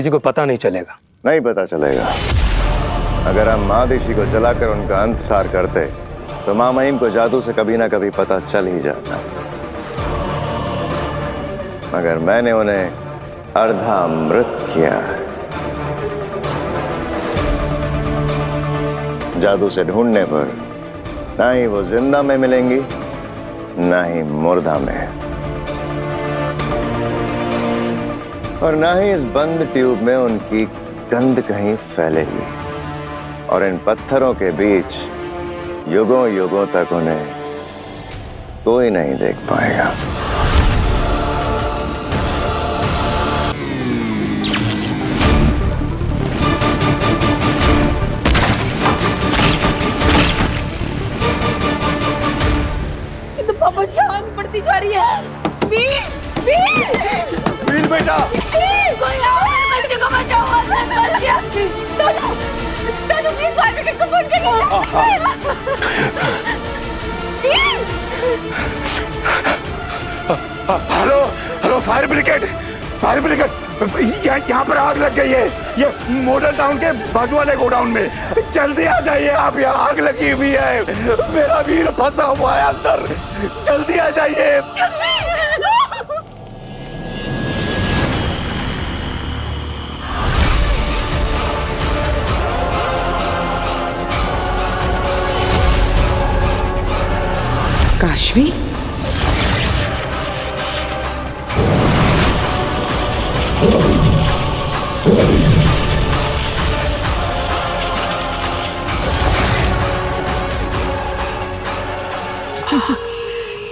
किसी को पता नहीं चलेगा। नहीं पता चलेगा। अगर हम महादिशी को जलाकर उनका अंत सार करते तो मां महिम को जादू से कभी ना कभी पता चल ही जाता। मगर मैंने उन्हें अर्धामृत किया। जादू से ढूंढने पर ना ही वो जिंदा में मिलेंगी ना ही मुर्दा में, और ना ही इस बंद ट्यूब में उनकी गंध कहीं फैलेगी। और इन पत्थरों के बीच युगों युगों तक उन्हें कोई नहीं देख पाएगा। पापा जान पड़ती जा रही है। वीर, वीर, वीर बेटा, कोई आओ, मेरे बच्चे को बचाओ। आसमान फंस गया। दादू, दादू प्लीज फायर ब्रिगेड को फोन करिए। Veer, hello hello, fire brigade, fire brigade, यहाँ पर आग लग गई है। ये मॉडल टाउन के बाजू वाले गोडाउन में। जल्दी आ जाइए आप, यहाँ आग लगी हुई है। मेरा वीर फंसा हुआ है अंदर, जल्दी आ जाइए। काशवी,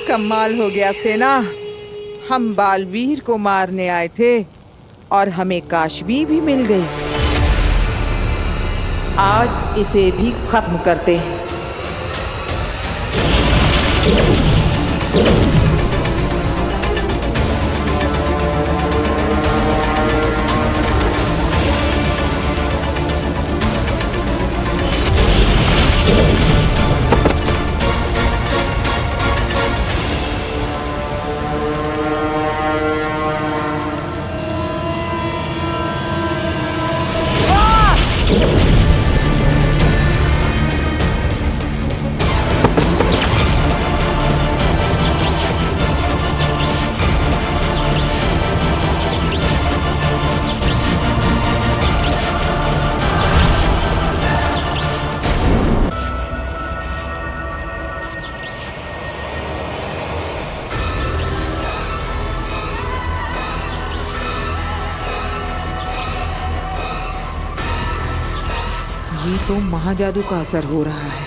कमाल हो गया सेना। हम बालवीर को मारने आए थे और हमें काशवी भी मिल गई। आज इसे भी खत्म करते हैं। ये तो महाजादू का असर हो रहा है।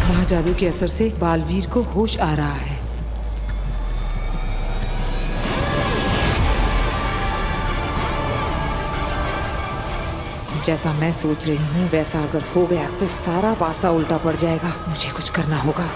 महाजादू के असर से बालवीर को होश आ रहा है। जैसा मैं सोच रही हूँ वैसा अगर हो गया तो सारा पासा उल्टा पड़ जाएगा। मुझे कुछ करना होगा।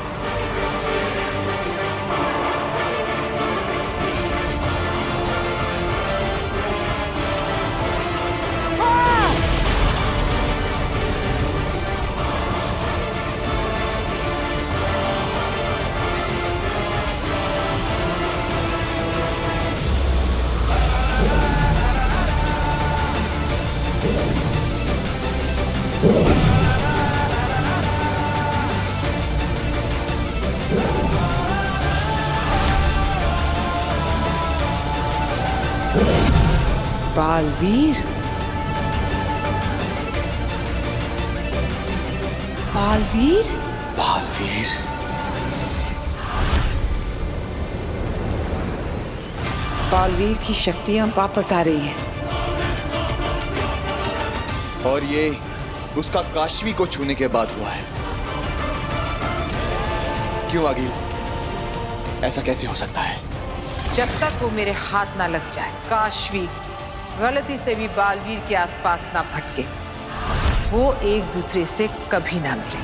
बालवीर, बालवीर, बालवीर, बालवीर की शक्तियां वापस आ रही हैं। और ये उसका काशवी को छूने के बाद हुआ है। क्यों आगिल, ऐसा कैसे हो सकता है? जब तक वो मेरे हाथ ना लग जाए, काशवी गलती से भी बालवीर के आसपास ना भटके, वो एक दूसरे से कभी ना मिले।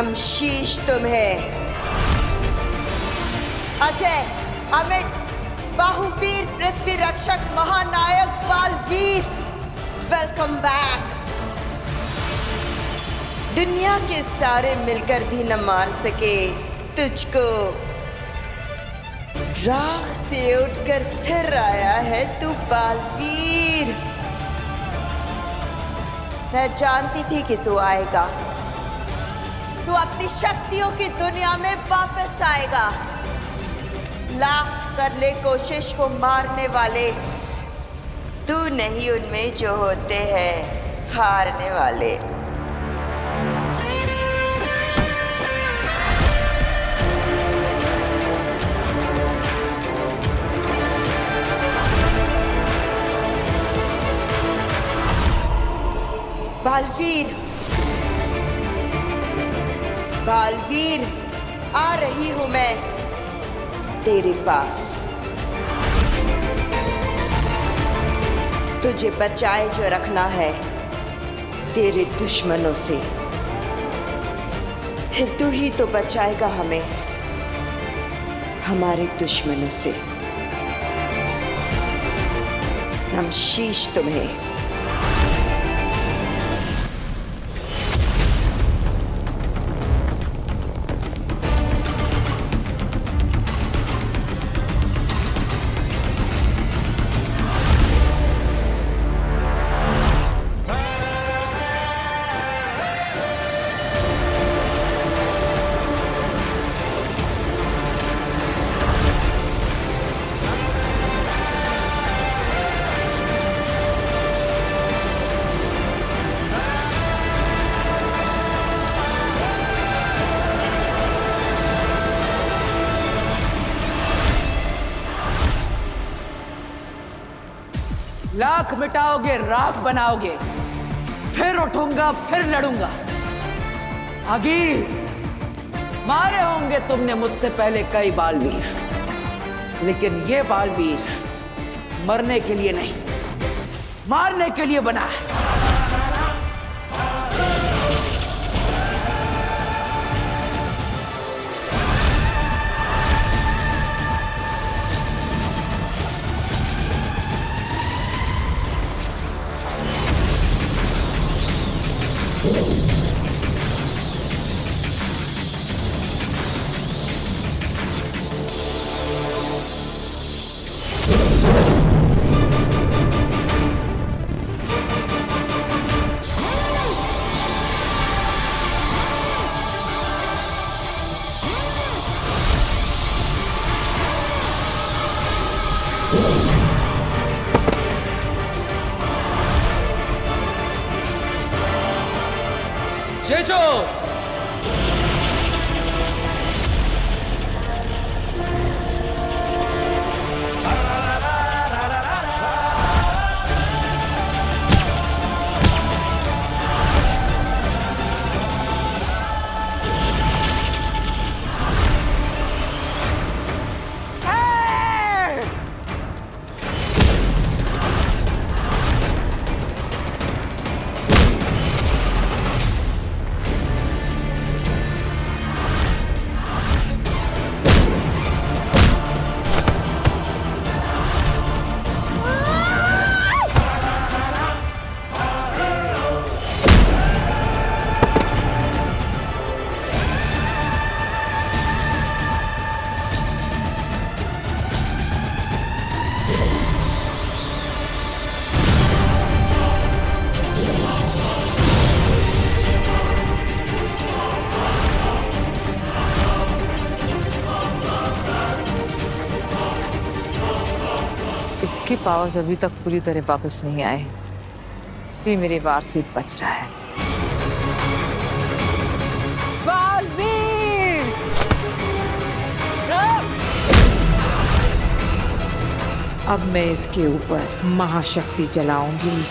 नमशीश तुम्हें। अजय, अमित, बाहुवीर, पृथ्वी रक्षक, महानायक बालवीर, वेलकम बैक। दुनिया के सारे मिलकर भी न मार सके तुझको। राख से उठकर फिर आया है तू बालवीर। मैं जानती थी कि तू आएगा। तू अपनी शक्तियों की दुनिया में वापस आएगा। लाख कर ले कोशिश वो मारने वाले, तू नहीं उनमें जो होते हैं हारने वाले। बालवीर, बालवीर, आ रही हूं मैं तेरे पास। तुझे बचाए जो रखना है तेरे दुश्मनों से, फिर तू ही तो बचाएगा हमें हमारे दुश्मनों से। नमशीश तुम्हें। लाख मिटाओगे, राख बनाओगे, फिर उठूंगा, फिर लड़ूंगा। आगे मारे होंगे तुमने मुझसे पहले कई बालवीर, लेकिन ये बालवीर मरने के लिए नहीं, मारने के लिए बना है। जेजो, इसके पावर्स अभी तक पूरी तरह वापस नहीं आए, इसलिए मेरे वार से बच रहा है। बालवीर! अब मैं इसके ऊपर महाशक्ति चलाऊंगी।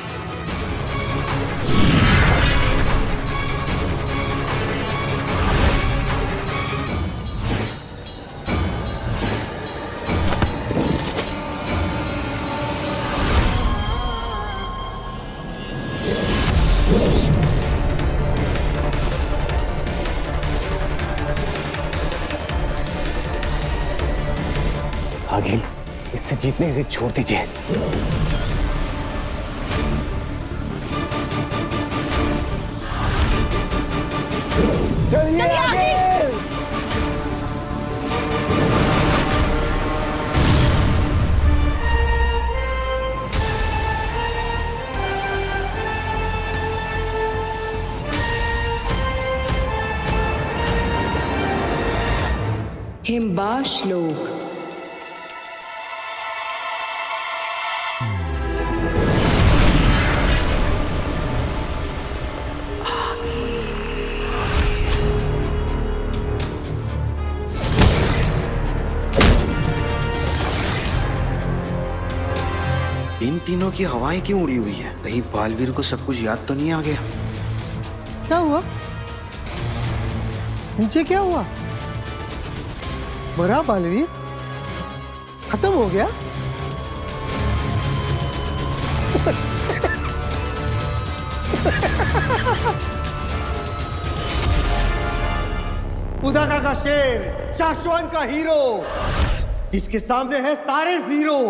भागीन, इससे जीतने की जिद छोड़ दीजिए। चलिए आगे। हिम्बा श्लोक। इन तीनों की हवाएं क्यों उड़ी हुई है? कहीं बालवीर को सब कुछ याद तो नहीं आ गया? क्या हुआ? नीचे क्या हुआ? मरा बालवीर? खत्म हो गया? उदाका का शेर, शाश्वन का हीरो, जिसके सामने है सारे जीरो।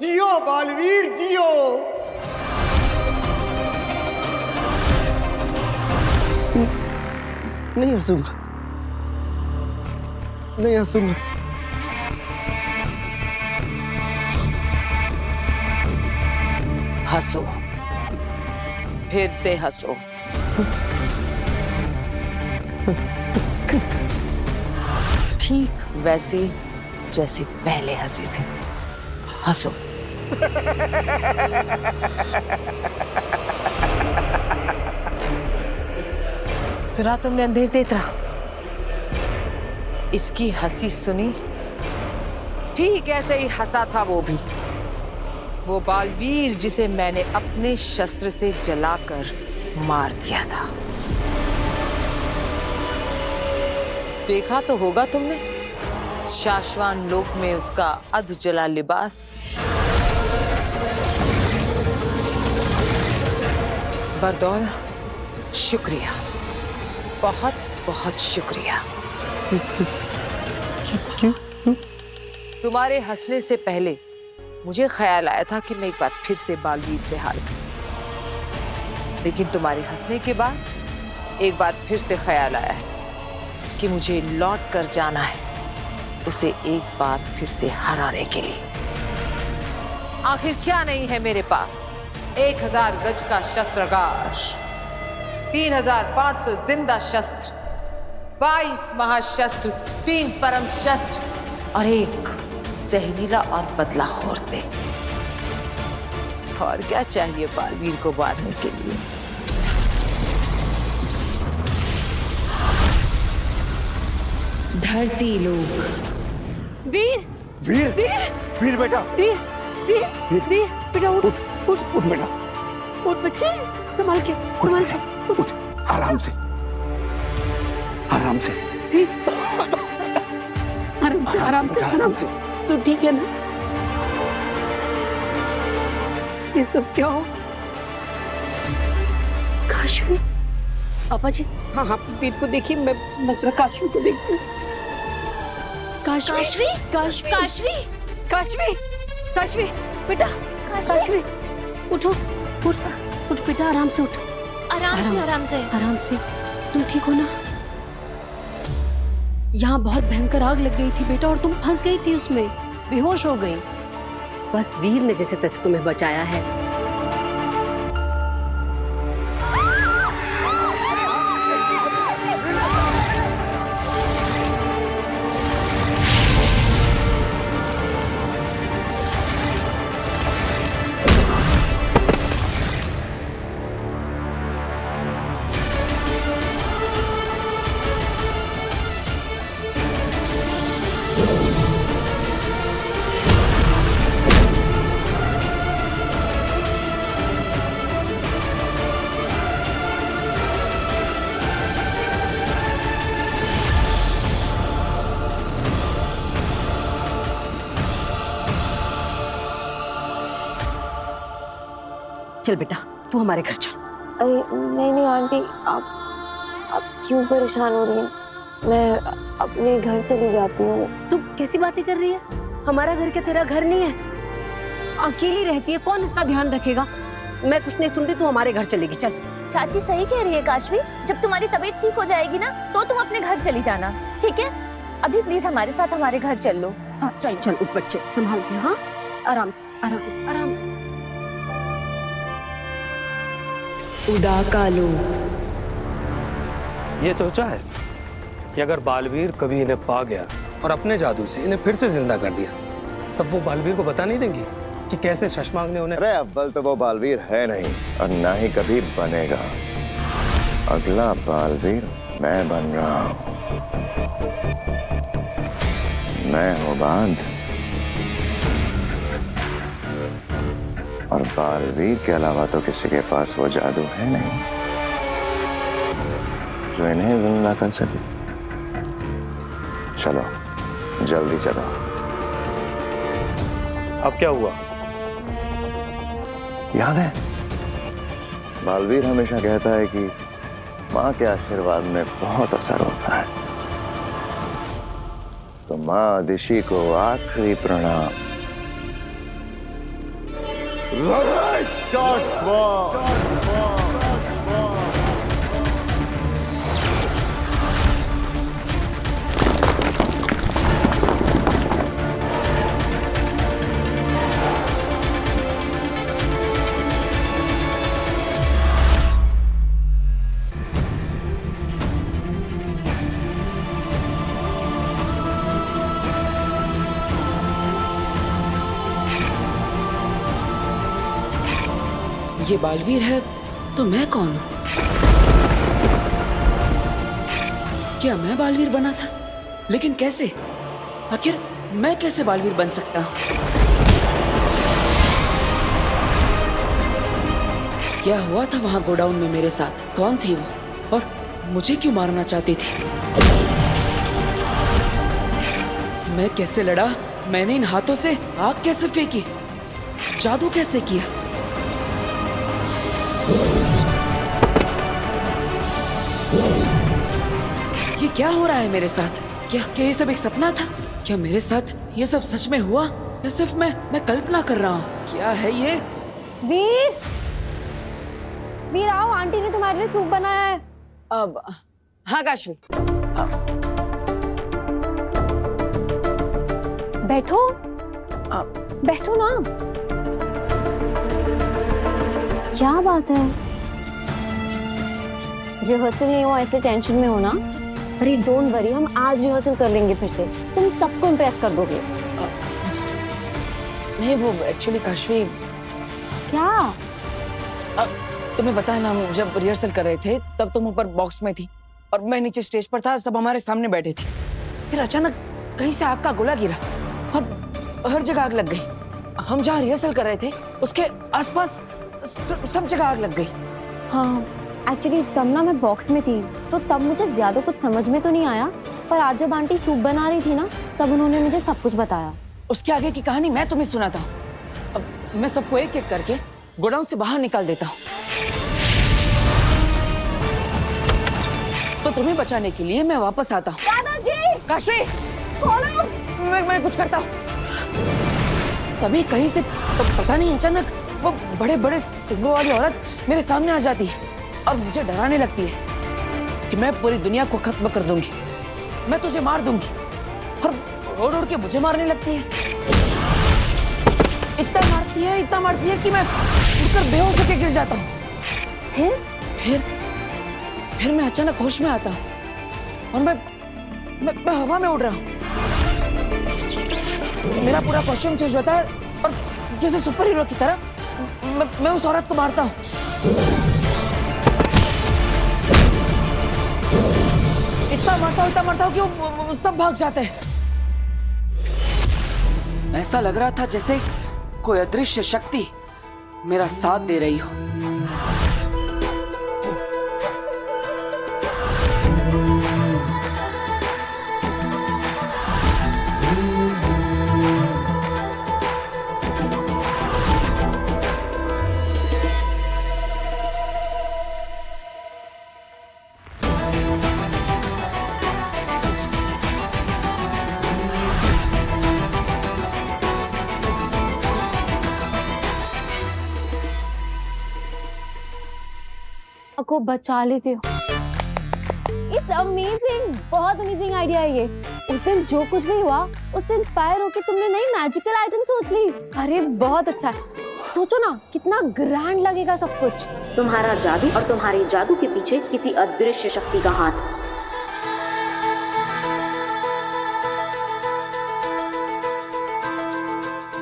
जियो बालवीर जियो। नहीं हंसूंगा, नहीं हंसूंगा। हंसो, फिर से हंसो। ठीक वैसे जैसे पहले हंसे थे। हंसो। सुना तुमने अंधेर तेतरा? इसकी हंसी सुनी? ठीक ऐसे ही हंसा था वो भी। वो बालवीर जिसे मैंने अपने शस्त्र से जलाकर मार दिया था। देखा तो होगा तुमने शाश्वान लोक में उसका अध जला लिबास। बरदौल, शुक्रिया, बहुत बहुत शुक्रिया। क्यों? तुम्हारे हंसने से पहले मुझे ख्याल आया था कि मैं एक बार फिर से बालवीर से हार गई, लेकिन तुम्हारे हंसने के बाद एक बार फिर से ख्याल आया है कि मुझे लौट कर जाना है उसे एक बार फिर से हराने के लिए। आखिर क्या नहीं है मेरे पास? 1000 गज का शस्त्रागार, 3500 जिंदा शस्त्र, 22 महाशस्त्र, 3 परम शस्त्र और एक जहरीला और बदलाखोर तेग। और क्या चाहिए बालवीर को मारने के लिए? धरती लोक। वीर वीर वीर वीर बेटा, वीर वीर वीर बेटा उठ उठ उठ बेटा, उठ बच्चे, संभाल के उठ, आराम से, आराम से, आराम से। तू ठीक है ना? ये सब क्या हो? काशवी, पापा जी। हाँ हाँ, वीर को देखिए, मैं जरा काशवी को देखती हूँ। काशवी काशवी काशवी काशवी काशवी बेटा, काशवी उठो, उठ उठ बेटा, आराम से उठ। आराम से। तुम ठीक हो ना? यहाँ बहुत भयंकर आग लग गई थी बेटा, और तुम फंस गई थी उसमें, बेहोश हो गई। बस वीर ने जैसे तैसे तुम्हें बचाया है। चल बेटा, तू हमारे घर चल। अरे नहीं आंटी, आप क्यों परेशान हो रही हैं? मैं अपने घर चली जाती हूँ। तू कैसी बातें कर रही है? हमारा घर क्या तेरा घर नहीं है? अकेली रहती है, कौन इसका ध्यान रखेगा? मैं कुछ नहीं सुनती, तू हमारे घर चलेगी। चल। चाची सही कह रही है काशवी, जब तुम्हारी तबीयत ठीक हो जाएगी ना तो तुम अपने घर चली जाना, ठीक है? अभी प्लीज हमारे साथ हमारे घर चल लो। हाँ चल चल, उठ बच्चे, संभाल के। हाँ आराम से आराम से आराम से। उदा का लोक। ये सोचा है कि अगर बालवीर कभी इन्हें पा गया और अपने जादू से इन्हें फिर से जिंदा कर दिया, तब वो बालवीर को बता नहीं देंगे कि कैसे शशमांग ने उन्हें। अरे अव्वल तो वो बालवीर है नहीं और ना ही कभी बनेगा। अगला बालवीर मैं बन रहा हूं। मैं हूं बांध और बालवीर के अलावा तो किसी के पास वो जादू है नहीं जो इन्हें जिंदा कर सके। चलो जल्दी चलो। अब क्या हुआ? याद है बालवीर हमेशा कहता है कि माँ के आशीर्वाद में बहुत असर होता है। तो माँ दिशी को आखिरी प्रणाम। ये बालवीर है तो मैं कौन हूं? क्या मैं बालवीर बना था? लेकिन कैसे? आखिर मैं कैसे बालवीर बन सकता हूं? क्या हुआ था वहां गोडाउन में मेरे साथ? कौन थी वो और मुझे क्यों मारना चाहती थी? मैं कैसे लड़ा? मैंने इन हाथों से आग कैसे फेंकी? जादू कैसे किया? ये क्या हो रहा है मेरे साथ? क्या ये सब एक सपना था? क्या मेरे साथ ये सब सच में हुआ या सिर्फ मैं कल्पना कर रहा हूँ? क्या है ये? वीर, वीर आओ, आंटी ने तुम्हारे लिए सूप बनाया है। अब हाँ काशवी, बैठो बैठो ना। क्या बात है? रिहर्सल नहीं हुआ इसलिए टेंशन में हो ना? अरे डोंट वरी, हम आज रिहर्सल कर लेंगे फिर से। तुम सबको इम्प्रेस कर दोगे। नहीं वो एक्चुअली काशवी। क्या? तुम्हें पता है ना, हम जब रिहर्सल कर रहे थे तब तुम ऊपर बॉक्स में थी और मैं नीचे स्टेज पर था, सब हमारे सामने बैठे थे। फिर अचानक कहीं से आग का गोला गिरा और हर जगह आग लग गई। हम जहाँ रिहर्सल कर रहे थे उसके आसपास सब जगह आग लग गई। हाँ एक्चुअली तब ना मैं बॉक्स में थी तो तब मुझे ज्यादा कुछ समझ में तो नहीं आया, पर आज जब आंटी सूप बना रही थी ना तब उन्होंने मुझे सब कुछ बताया। उसके आगे की कहानी मैं तुम्हें सुनाता हूँ। अब मैं सबको एक एक करके गोडाउन से बाहर निकाल देता हूँ। तो तुम्हें बचाने के लिए मैं वापस आता हूँ। दादाजी! काशवी! मैं कुछ करता हूँ। तभी कहीं से पता नहीं अचानक वो बड़े बड़े सिंगों वाली औरत मेरे सामने आ जाती है और मुझे डराने लगती है कि मैं पूरी दुनिया को खत्म कर दूंगी, मैं तुझे मार दूंगी, और उड़ उड़ के मुझे मारने लगती है। इतना मारती है कि मैं उड़कर बेहोश होकर गिर जाता हूँ। फिर मैं अचानक होश में आता हूँ और मैं हवा में उड़ रहा हूँ। मेरा पूरा कॉस्ट्यूम चेंज होता है और जैसे सुपर हीरो की तरह मैं उस औरत को मारता हूँ। इतना मारता हूँ कि वो सब भाग जाते हैं। ऐसा लग रहा था जैसे कोई अदृश्य शक्ति मेरा साथ दे रही हो। को बचा लेते हो। इट्स अमेजिंग, बहुत अमेजिंग आइडिया है ये। उस दिन जो कुछ भी हुआ उससे इंस्पायर होकर तुमने नई मैजिकल आइटम सोच ली। अरे बहुत अच्छा है, सोचो ना कितना ग्रैंड लगेगा सब कुछ। तुम्हारा जादू और तुम्हारे जादू के पीछे किसी अदृश्य शक्ति का हाथ।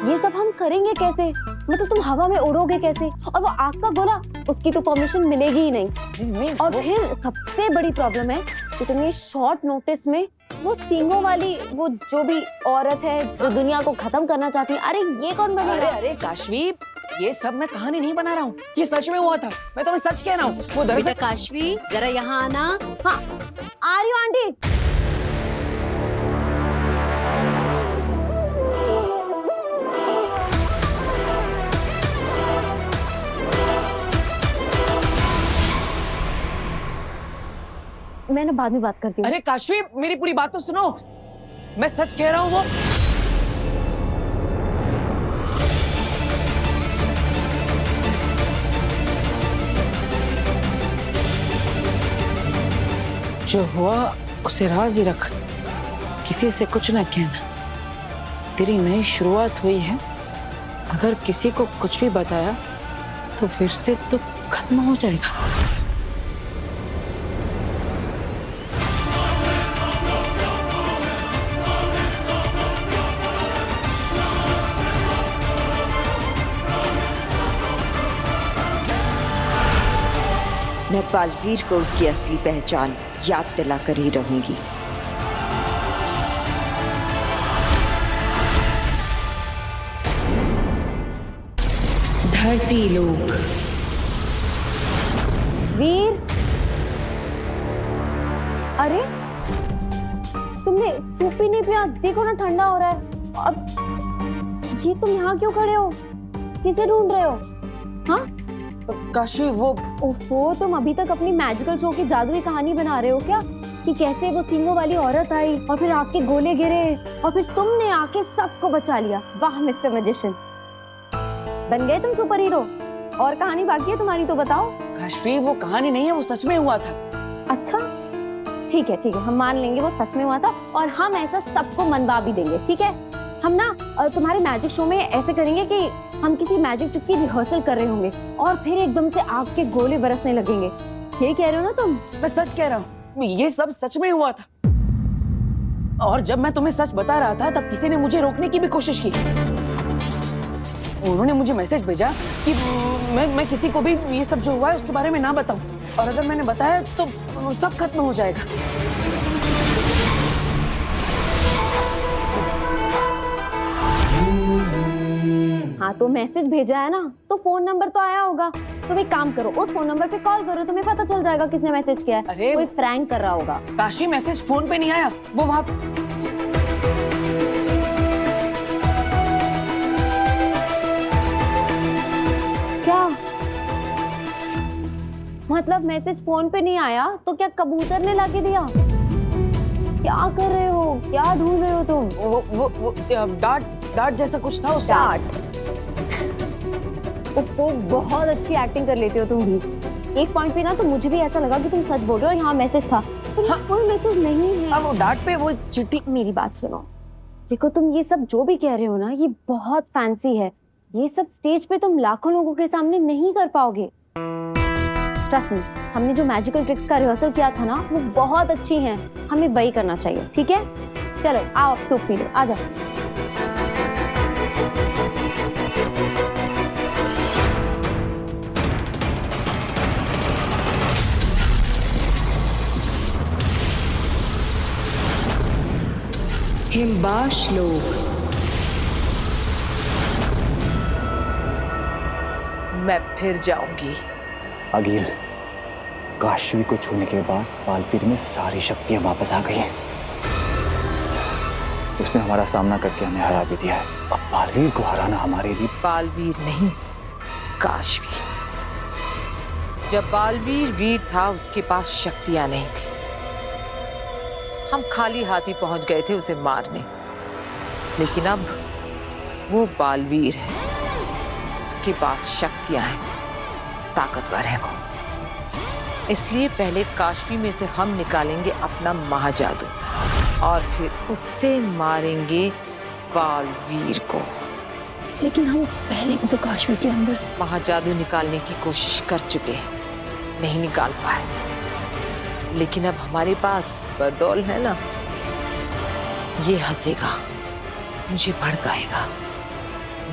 ये सब हम करेंगे कैसे? मतलब तुम हवा में उड़ोगे कैसे? और वो आग का गोला, उसकी तो परमिशन मिलेगी ही नहीं। और फिर सबसे बड़ी प्रॉब्लम है कि तुम ये शॉर्ट नोटिस में वो सींगों वाली वो जो भी औरत है जो दुनिया को खत्म करना चाहती है, अरे ये कौन बनेगा? अरे काशवी, ये सब मैं कहानी नहीं बना रहा हूँ, ये सच में हुआ था। मैं तुम्हें सच कह रहा हूँ। वो दरअसल काशवी जरा यहाँ आना। हाँ आ रही हूँ आंटी। मैं ना बाद में बात करती हूँ। अरे काशवी, मेरी पूरी बात तो सुनो, मैं सच कह रहा हूँ। वो जो हुआ उसे राज ही रख, किसी से कुछ न कहना। तेरी नई शुरुआत हुई है, अगर किसी को कुछ भी बताया तो फिर से तो खत्म हो जाएगा। मैं बालवीर को उसकी असली पहचान याद दिलाकर ही रहूंगी। धरती लोक। वीर, अरे तुमने सूप ही नहीं पिया? देखो ना ठंडा हो रहा है। अब ये तुम यहाँ क्यों खड़े हो? किसे ढूंढ रहे हो? हाँ काशवी, वो ओहो, तुम अभी तक अपनी मैजिकल शो की जादुई कहानी बना रहे हो क्या? कि कैसे वो सींगों वाली औरत आई और फिर आग के गोले गिरे और फिर तुमने आके सबको बचा लिया। वाह मिस्टर मैजिशियन, बन गए तुम सुपर हीरो। और कहानी बाकी है तुम्हारी तो बताओ। काशवी, वो कहानी नहीं है, वो सच में हुआ था। अच्छा ठीक है, हम मान लेंगे वो सच में हुआ था और हम ऐसा सबको मनवा भी देंगे। ठीक है, हम ना तुम्हारे मैजिक शो में ऐसे करेंगे कि हम किसी मैजिक ट्रिक की रिहर्सल कर रहे होंगे और फिर एकदम से आग के गोले बरसने लगेंगे। ये कह रहे हो ना तुम? मैं सच कह रहा हूँ, ये सब सच में हुआ था। और जब मैं तुम्हें सच बता रहा था तब किसी ने मुझे रोकने की भी कोशिश की। उन्होंने मुझे मैसेज भेजा कि मैं किसी को भी ये सब जो हुआ है उसके बारे में ना बताऊं, और अगर मैंने बताया तो सब खत्म हो जाएगा। हाँ तो मैसेज भेजा है ना, तो फोन नंबर तो आया होगा। तुम एक काम करो, उस फोन नंबर पे कॉल करो, तुम्हें पता चल जाएगा किसने मैसेज किया है। अरे कोई प्रैंक कर रहा होगा। काशी, मैसेज फोन पे नहीं आया, वो वहाँ क्या मतलब? मैसेज फोन पे नहीं आया तो क्या कबूतर ने लाके दिया? क्या कर रहे हो? क्या ढूंढ रहे हो तुम? वो डार्ट जैसा कुछ था। उस डार्ट? वो बहुत अच्छी एक्टिंग कर लेते हो तुम भी। एक पॉइंट पे ना तो मुझे भी ऐसा लगा कि तुम सच बोल रहे हो। यहाँ मैसेज था, कोई मैसेज नहीं है। अब वो डार्ट पे वो चिट्ठी। मेरी बात सुनो, देखो तुम ये सब जो भी कह रहे हो ना, ये बहुत फैंसी है। ये सब स्टेज पे तुम लाखों लोगों के सामने नहीं कर पाओगे। ट्रस्ट मी, हमने जो मैजिकल ट्रिक्स का रिहर्सल किया था ना, वो बहुत अच्छी हैं। हमें वही करना चाहिए। ठीक है, चलो आओ सूप पी लो, आ जाओ। हिमबाश लोक। मैं फिर जाऊंगी। अगिल, काशवी को छूने के बाद बालवीर में सारी शक्तियां वापस आ गई हैं। उसने हमारा सामना करके हमें हरा भी दिया है। अब बालवीर को हराना हमारे लिए। बालवीर नहीं, काशवी। जब बालवीर वीर था उसके पास शक्तियां नहीं थी। हम खाली हाथ ही पहुंच गए थे उसे मारने, लेकिन अब वो बालवीर है, उसके पास शक्तियां हैं, ताकतवर है वो। इसलिए पहले काशवी में से हम निकालेंगे अपना महाजादू और फिर उससे मारेंगे बालवीर को। लेकिन हम पहले भी तो काशवी के अंदर से महाजादू निकालने की कोशिश कर चुके हैं, नहीं निकाल पाए। लेकिन अब हमारे पास बदौल है ना, ये हंसेगा, मुझे भड़काएगा,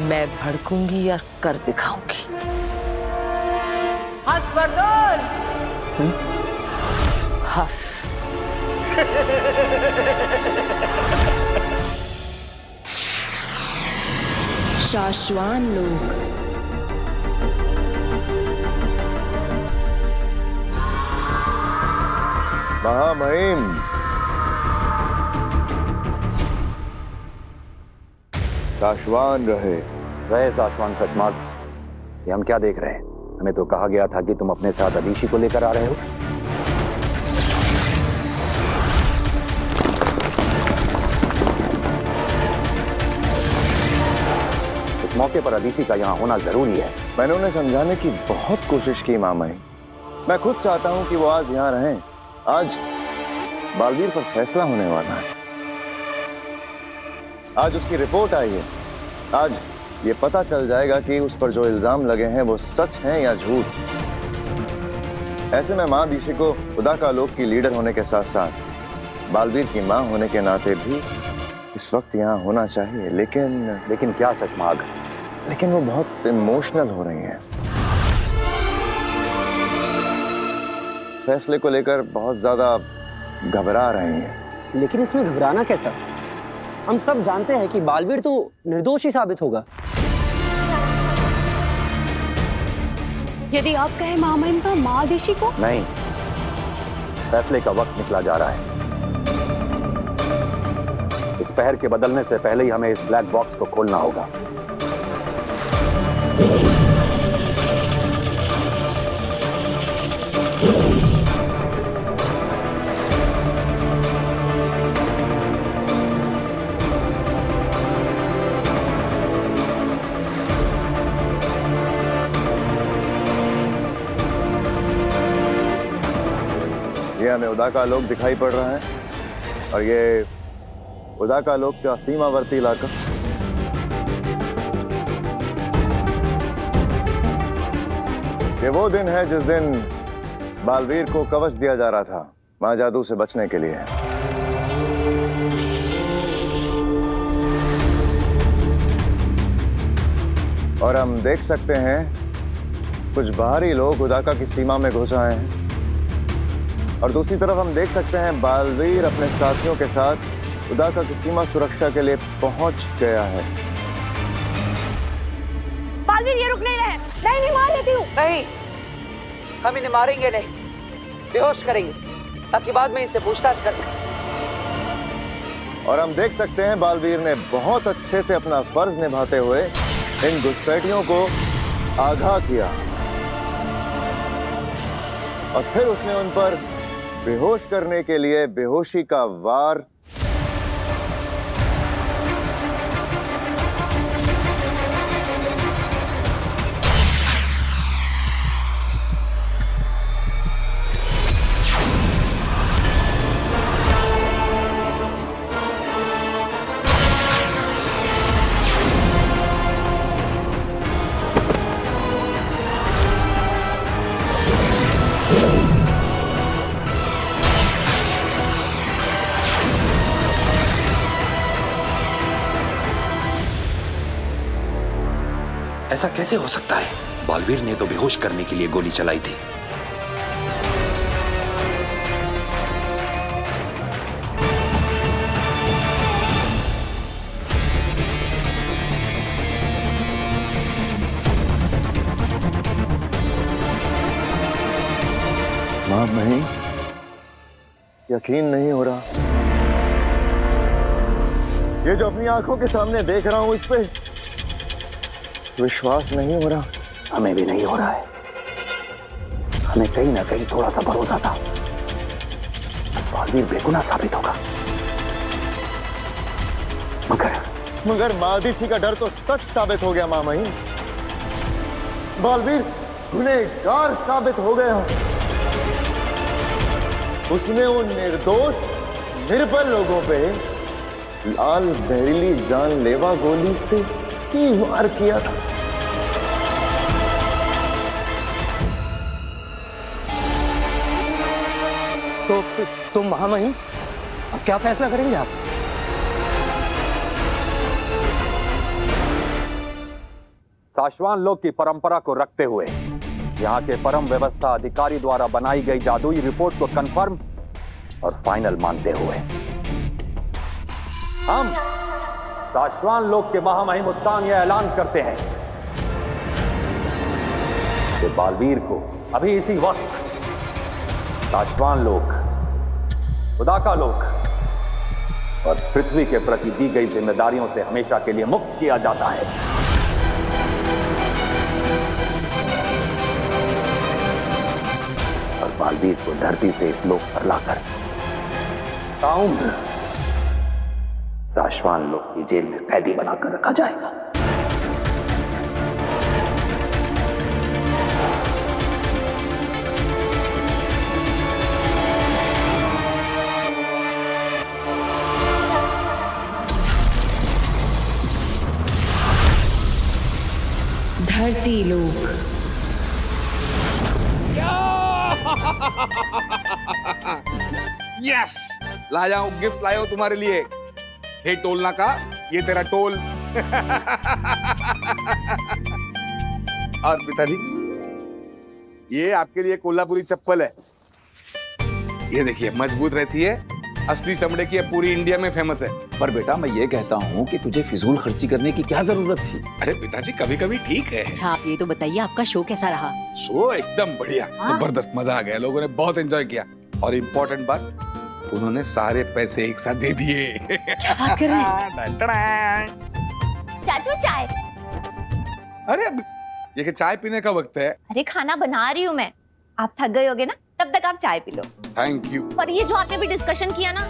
मैं भड़कूंगी और कर दिखाऊंगी। हंस बदौल, हंस। शाश्वान लोग महामहिम, शाश्वान रहे शाश्वान सचमार्ग। ये हम क्या देख रहे हैं? हमें तो कहा गया था कि तुम अपने साथ अदीशी को लेकर आ रहे हो। इस मौके पर अदीशी का यहाँ होना जरूरी है। मैंने उन्हें समझाने की बहुत कोशिश की मामाई। मैं खुद चाहता हूं कि वो आज यहाँ रहें। आज बालवीर पर फैसला होने वाला है। आज उसकी रिपोर्ट आई है। आज ये पता चल जाएगा कि उस पर जो इल्जाम लगे हैं वो सच हैं या झूठ। ऐसे में माँ अदीशी को खुदा का लोक की लीडर होने के साथ साथ बालवीर की माँ होने के नाते भी इस वक्त यहाँ होना चाहिए। लेकिन क्या सचमार्ग? लेकिन वो बहुत इमोशनल हो रही हैं। फैसले को लेकर बहुत ज्यादा घबरा रही हैं। लेकिन इसमें घबराना कैसा? हम सब जानते हैं कि बालवीर तो निर्दोष ही साबित होगा। यदि आप कहें महामहिम का माँ अदीशी को? नहीं, फैसले का वक्त निकला जा रहा है। इस पहर के बदलने से पहले ही हमें इस ब्लैक बॉक्स को खोलना होगा। ये हमें उदा का लोक दिखाई पड़ रहा है और ये उदा का लोक का सीमावर्ती इलाका। ये वो दिन है जिस दिन बालवीर को कवच दिया जा रहा था महाजादू से बचने के लिए। और हम देख सकते हैं कुछ बाहरी लोग उदाका की सीमा में घुस आए हैं और दूसरी तरफ हम देख सकते हैं बालवीर अपने साथियों के साथ उदाका की सीमा सुरक्षा के लिए पहुंच गया है। बालवीर ये रुक नहीं रहे। नहीं मार लेती हूँ। नहीं, हम इन्हें मारेंगे नहीं, बेहोश करेंगे ताकि बाद में इनसे पूछताछ कर सकें। और हम देख सकते हैं बालवीर ने बहुत अच्छे से अपना फर्ज निभाते हुए इन घुसपैठियों को आगाह किया और फिर उसने उन पर बेहोश करने के लिए बेहोशी का वार ऐसा कैसे हो सकता है? बालवीर ने तो बेहोश करने के लिए गोली चलाई थी। मां नहीं, यकीन नहीं हो रहा। ये जो अपनी आंखों के सामने देख रहा हूं इस पे विश्वास नहीं हो रहा। हमें भी नहीं हो रहा है। हमें कहीं ना कहीं थोड़ा सा भरोसा था बालवीर बेगुनाह साबित होगा, मगर माँ अदीशी का डर तो सच साबित हो गया। मामही, बालवीर गुनहगार साबित हो गया। उसने उन निर्दोष निर्बल लोगों पे लाल जहरीली जानलेवा गोली से ही वार किया था। तो महामहिम अब क्या फैसला करेंगे आप? साशवान लोक की परंपरा को रखते हुए यहाँ के परम व्यवस्था अधिकारी द्वारा बनाई गई जादुई रिपोर्ट को कंफर्म और फाइनल मानते हुए हम साशवान लोक के महामहिम उत्तान यह ऐलान करते हैं कि बालवीर को अभी इसी वक्त साशवान लोक, खुदा का लोक और पृथ्वी के प्रति दी गई जिम्मेदारियों से हमेशा के लिए मुक्त किया जाता है। और बालवीर को धरती से इस लोक पर लाकर ताउम्र साशवान लोक की जेल में कैदी बनाकर रखा जाएगा। धरती लोक। यस, लाया हूं गिफ्ट, लाया हूं तुम्हारे लिए। हे टोलना का, ये तेरा टोल। और पिताजी, ये आपके लिए कोल्हापुरी चप्पल है। ये देखिए, मजबूत रहती है, असली चमड़े की है, पूरी इंडिया में फेमस है। पर बेटा मैं ये कहता हूँ कि तुझे फिजूल खर्ची करने की क्या जरूरत थी? अरे पिताजी, कभी कभी ठीक है। अच्छा, आप ये तो बताइए आपका शो कैसा रहा? शो एकदम बढ़िया, जबरदस्त, मजा आ गया, लोगों ने बहुत एंजॉय किया। और इम्पोर्टेंट बात, उन्होंने सारे पैसे एक साथ दे दिए। क्या बात कर रहे हैं? चाचू चाय। अरे ये कि चाय पीने का वक्त है। अरे खाना बना रही हूँ मैं, आप थक गए होगे ना, तब तक आप चाय पी लो। Thank you. पर ये जो आपने भी डिस्कशन किया ना,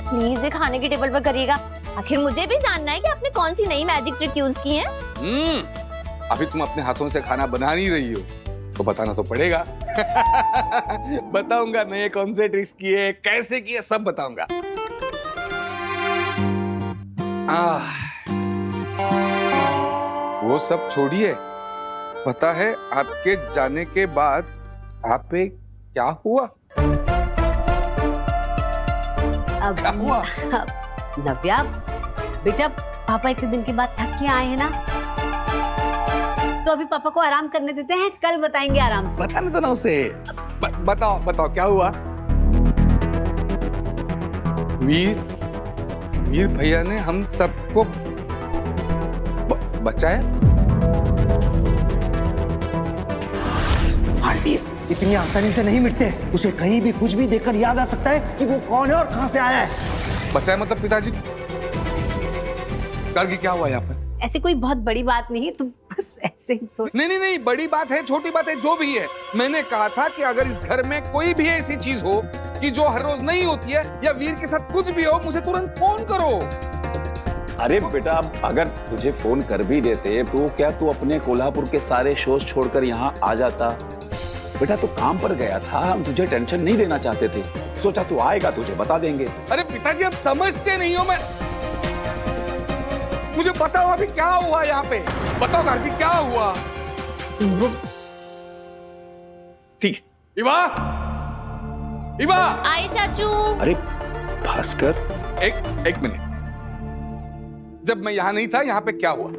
प्लीज ये खाने की टेबल पर करिएगा। आखिर मुझे भी जानना है कि आपने कौन सी नई मैजिक ट्रिक यूज की है। अभी तुम अपने हाथों से खाना बना नहीं रही हो तो बताना तो पड़ेगा। बताऊंगा नए कौन से ट्रिक्स किए, कैसे किए, सब बताऊंगा। वो सब छोड़िए, पता है आपके जाने के बाद आप पे क्या हुआ? अब क्या हुआ? नव्या बेटा, पापा इतने दिन के बाद थक के आए हैं ना, तो अभी पापा को आराम करने देते हैं, कल बताएंगे आराम से। बताने दो ना उसे। बताओ बताओ क्या हुआ? वीर भैया ने हम सबको बचाया। बालवीर इतनी आसानी से नहीं मिटते। उसे कहीं भी कुछ भी देखकर याद आ सकता है कि वो कौन है और कहां से आया है। बचाया मतलब पिताजी, कल की क्या हुआ यहाँ पर? ऐसी कोई बहुत बड़ी बात नहीं है, तुम बस ऐसे ही तो। नहीं, बड़ी बात है, छोटी बात है, जो भी है। मैंने कहा था कि अगर इस घर में कोई भी ऐसी चीज हो कि जो हर रोज नहीं होती है, या वीर के साथ कुछ भी हो, मुझे तुरंत फोन करो। अरे बेटा, अगर तुझे फोन कर भी देते तो क्या तू अपने कोल्हापुर के सारे शोज छोड़कर यहाँ आ जाता? बेटा तू काम पर गया था, हम तुझे टेंशन नहीं देना चाहते थे, सोचा तू आएगा तुझे बता देंगे। अरे पिताजी, आप समझते नहीं हो। मुझे बताओ अभी क्या हुआ यहाँ पे, बताओ अभी क्या हुआ। वो ठीक, इवा आए चाचू। अरे भास्कर, एक मिनट, जब मैं यहाँ नहीं था, यहाँ पे क्या हुआ?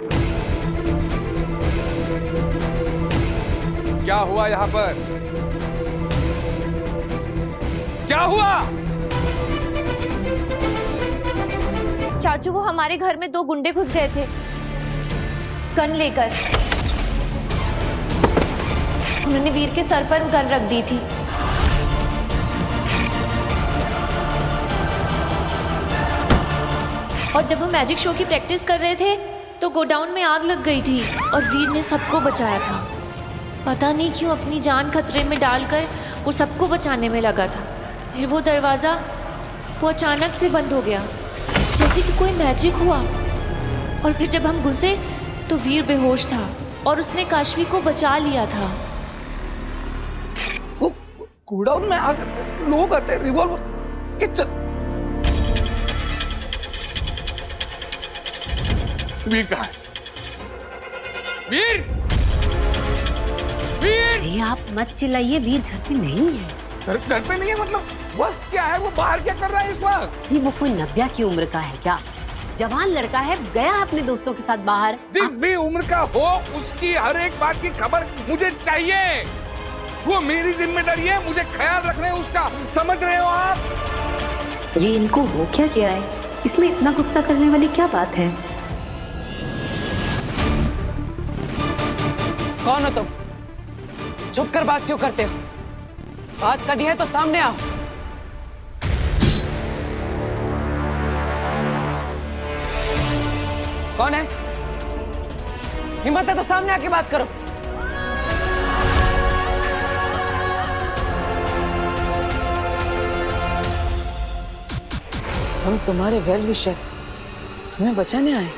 क्या हुआ यहाँ पर? क्या हुआ? चाचू, वो हमारे घर में 2 गुंडे घुस गए थे गन लेकर। उन्होंने वीर के सर पर गन रख दी थी। और जब वो मैजिक शो की प्रैक्टिस कर रहे थे तो गोडाउन में आग लग गई थी और वीर ने सबको बचाया था। पता नहीं क्यों अपनी जान खतरे में डालकर वो सबको बचाने में लगा था। फिर वो दरवाज़ा वो अचानक से बंद हो गया, जैसे कि कोई मैजिक हुआ। और फिर जब हम घुसे तो वीर बेहोश था और उसने काशवी को बचा लिया था। गोडाउन में आकर लोग आते रिवॉल्वर के चल। वीर कहाँ है? वीर! वीर! अरे आप मत चिल्लाइए, वीर घर पे नहीं है। घर पे नहीं है मतलब वक्त क्या है? वो बाहर क्या कर रहा है इस वक्त? वो कोई नव्या की उम्र का है क्या? जवान लड़का है, गया अपने दोस्तों के साथ बाहर। जिस भी उम्र का हो उसकी हर एक बात की खबर मुझे चाहिए। वो मेरी जिम्मेदारी है, मुझे ख्याल रखना है उसका, समझ रहे हो आप? ये इनको हो क्या गया है? इसमें इतना गुस्सा करने वाली क्या बात है? कौन हो तुम? चुप कर बात क्यों करते हो? बात करनी है तो सामने आओ। कौन है? हिम्मत है तो सामने आके बात करो। हम तुम्हारे वेल विशर, तुम्हें बचाने आए।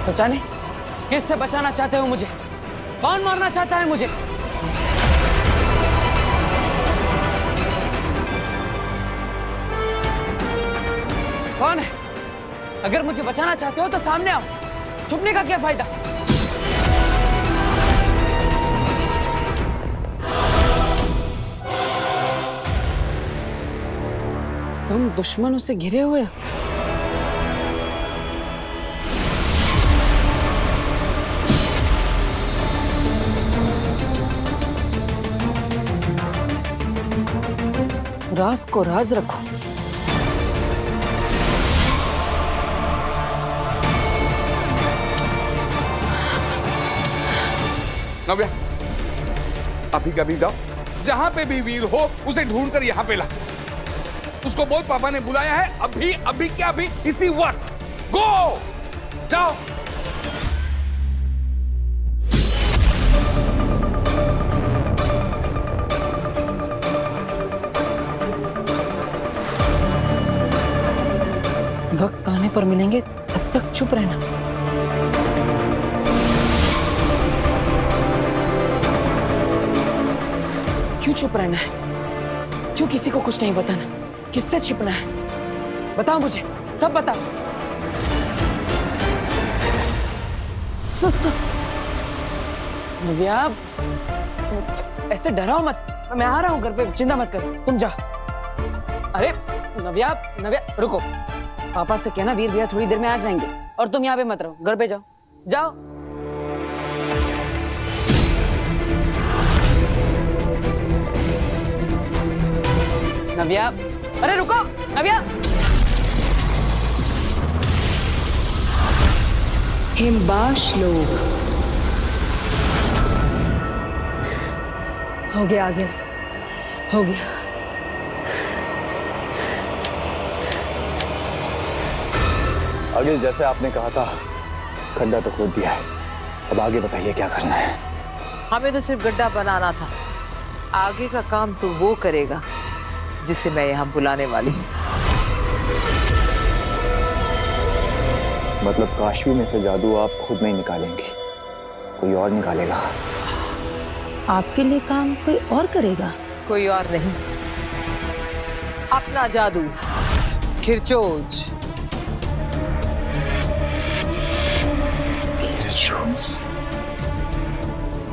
बचाने? किससे बचाना चाहते हो मुझे? कौन मारना चाहता है मुझे? कौन है? अगर मुझे बचाना चाहते हो तो सामने आओ। छुपने का क्या फायदा? तुम दुश्मनों से घिरे हुए हो। राज को राज रखो। नव्या, अभी कभी जाओ, जहां पे भी वीर हो उसे ढूंढ कर यहाँ पे ला। उसको बोल पापा ने बुलाया है, अभी अभी क्या अभी इसी वक्त। गो, जाओ। वक्त आने पर मिलेंगे, तब तक चुप रहना। क्यों चुप रहना है? क्यों किसी को कुछ नहीं बताना? किससे छिपना है? बताओ मुझे, सब बताओ। नव्या, ऐसे डराओ मत। मैं आ रहा हूँ घर पे, चिंता मत करो, तुम जाओ। अरे नव्या, नव्या रुको। पापा से कहना वीर भैया थोड़ी देर में आ जाएंगे, और तुम यहाँ पे मत रहो, घर पे जाओ। जाओ। नव्या, अरे रुको नव्या। हिमबाश लोग। हो गया, आ गया, हो गया। अगिल, जैसे आपने कहा था, खड्डा तो खोद दिया है। अब आगे बताइए क्या करना है? हमें तो सिर्फ गड्ढा बनाना था। आगे का काम तो वो करेगा जिसे मैं यहाँ बुलाने वाली हूँ। मतलब काशवी में से जादू आप खुद नहीं निकालेंगी, कोई और निकालेगा? आपके लिए काम कोई और करेगा? कोई और नहीं, अपना जादू खिरचोज।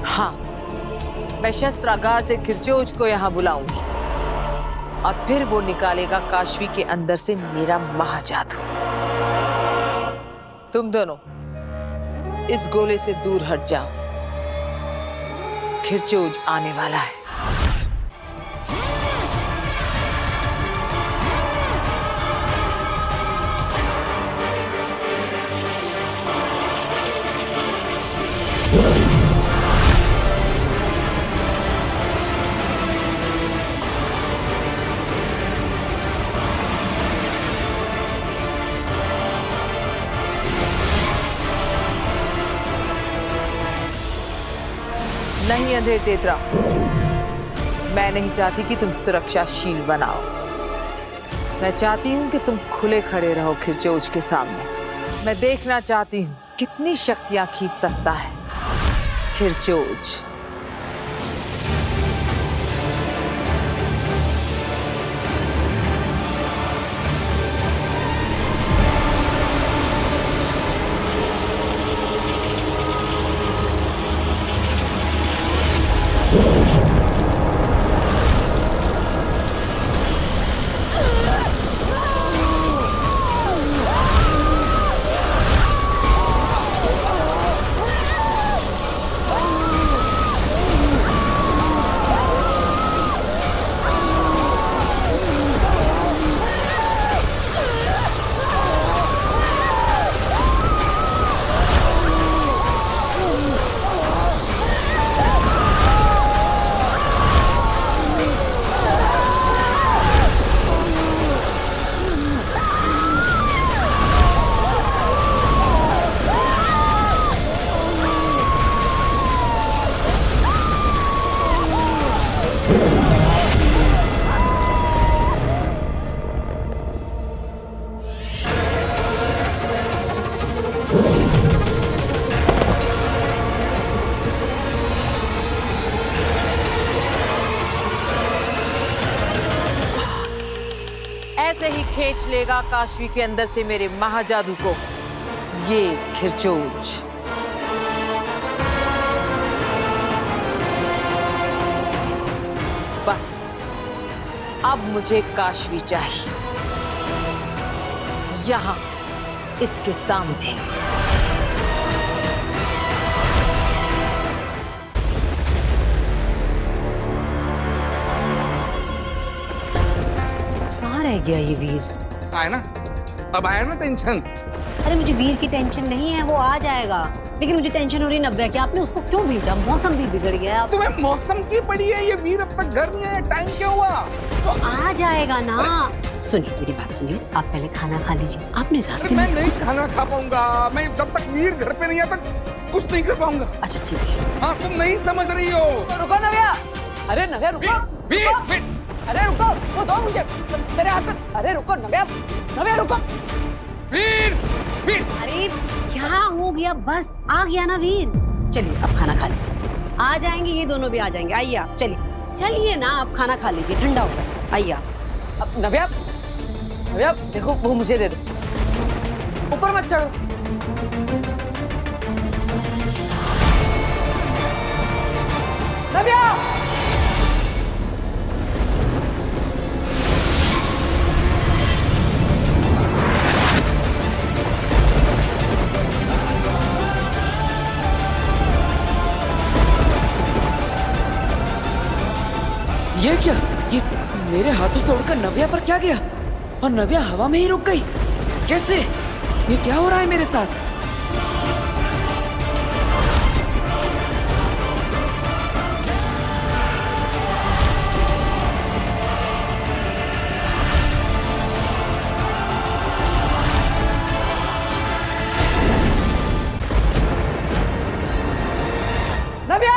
हाँ, मैं शस्त्रागार से खिरचोज को यहाँ बुलाऊंगी और फिर वो निकालेगा काशवी के अंदर से मेरा महाजादू। तुम दोनों इस गोले से दूर हट जाओ, खिरचोज आने वाला है। नहीं अंधेर तेतरा, मैं नहीं चाहती कि तुम सुरक्षाशील बनाओ। मैं चाहती हूं कि तुम खुले खड़े रहो खिरचोज के सामने। मैं देखना चाहती हूं कितनी शक्तियां खींच सकता है खिरचोज। ऐसे ही खींच लेगा काशवी के अंदर से मेरे महाजादू को ये खिरचोज। बस अब मुझे काशवी चाहिए यहां इसके सामने। कहाँ रह गया ये वीर? आया ना, अब आया ना टेंशन। अरे मुझे वीर की टेंशन नहीं है, वो आ जाएगा। लेकिन मुझे टेंशन हो रही नव्या कि आपने उसको क्यों भेजा? मौसम भी बिगड़ गया है। तुम्हें मौसम की पड़ी है? ये वीर अब तक घर नहीं आया, टाइम क्या हुआ? तो आ जाएगा ना। सुनिए मेरी बात सुनिए, आप पहले खाना खा लीजिए। आपने रास्ते मैं में नहीं खाना खा पाऊंगा। मैं जब तक वीर घर पे नहीं आता कुछ नहीं कर पाऊंगा। अच्छा ठीक है। हाँ तुम नहीं समझ रही हो। रुको नव्या। अरे नव्या रुको। वीर अरे रुको, वो दो मुझे मेरे हाथ में। अरे रुको नव्या, नव्या रुको। वीर वीर। अरे क्या हो गया? बस आ गया ना वीर। चलिए अब खाना खा लीजिए। आ जाएंगे ये दोनों भी आ जाएंगे। आइए आप, चलिए चलिए ना, आप खाना खा लीजिए, ठंडा हो गया। आइए आप। अब नव्या, नव्या देखो वो मुझे दे दो। ऊपर मत चढ़ो। नव्या ये क्या? ये मेरे हाथों से उड़कर नव्या पर क्या गया? और नव्या हवा में ही रुक गई। कैसे? ये क्या हो रहा है मेरे साथ? नव्या!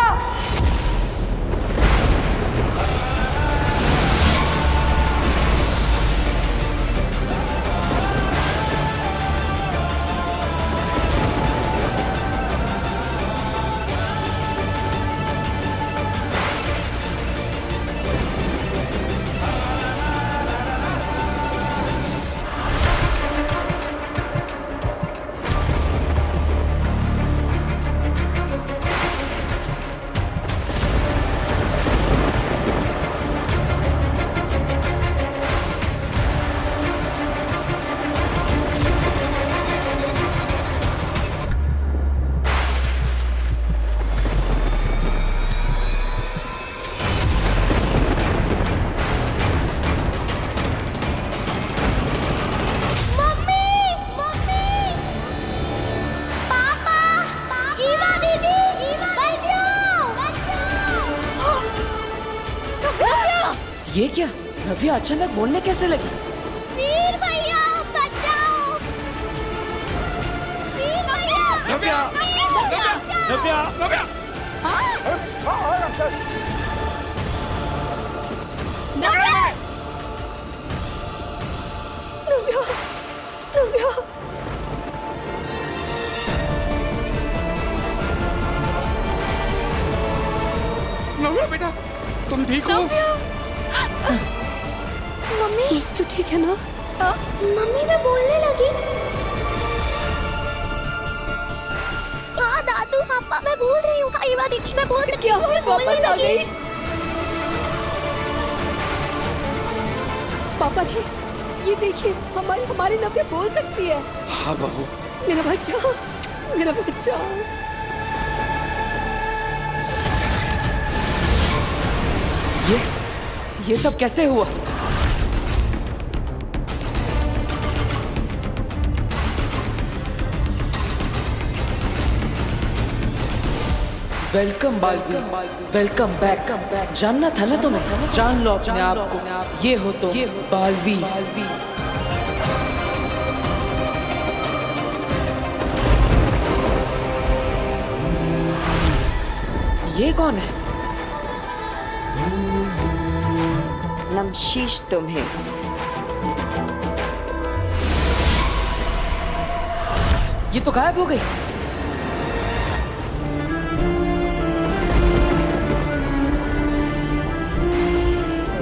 ये क्या? नव्या अचानक बोलने कैसे लगी? वीर भैया बचाओ! वीर भैया! नव्या! नव्या! नव्या! नव्या! नव्या! नव्या! मम्मी तू ठीक है ना? हाँ? मम्मी मैं बोलने लगी। हाँ दादू पापा मैं बोल रही हूँ। कई बार दीदी मैं बोल रही हूँ। इसकी आवाज वापस आ गई। पापा जी ये देखिए हमारी नव्या बोल सकती है। हाँ बहू। मेरा बच्चा, मेरा बच्चा। ये सब कैसे हुआ? Welcome Baalveer, welcome back. जानना था ना तुम्हें, जान लो अपने आप को। ये हो तो बालवीर। ये कौन है? नमशीश तुम्हें। ये तो गायब हो गई।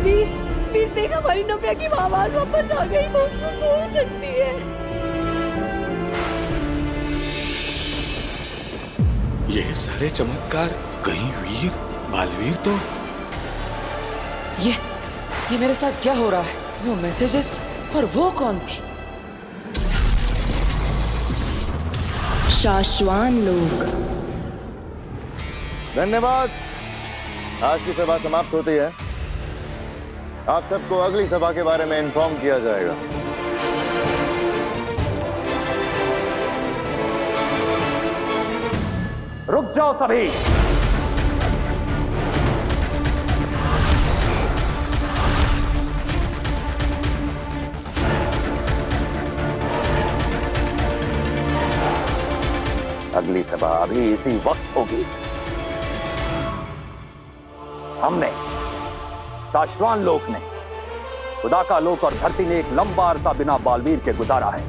वीर देख हमारी नव्या की आवाज वापस आ गई। वो बोल सकती है। ये सारे चमत्कार कहीं वीर बालवीर तो ये मेरे साथ क्या हो रहा है? वो मैसेजेस और वो कौन थी? शाश्वान लोग। धन्यवाद। आज की सभा समाप्त होती है। आप सबको अगली सभा के बारे में इन्फॉर्म किया जाएगा। रुक जाओ सभी। अगली सभा अभी इसी वक्त होगी। हमने शाश्वान लोक ने, खुदा का लोक और धरती ने एक लंबा अरसा बिना बालवीर के गुजारा है।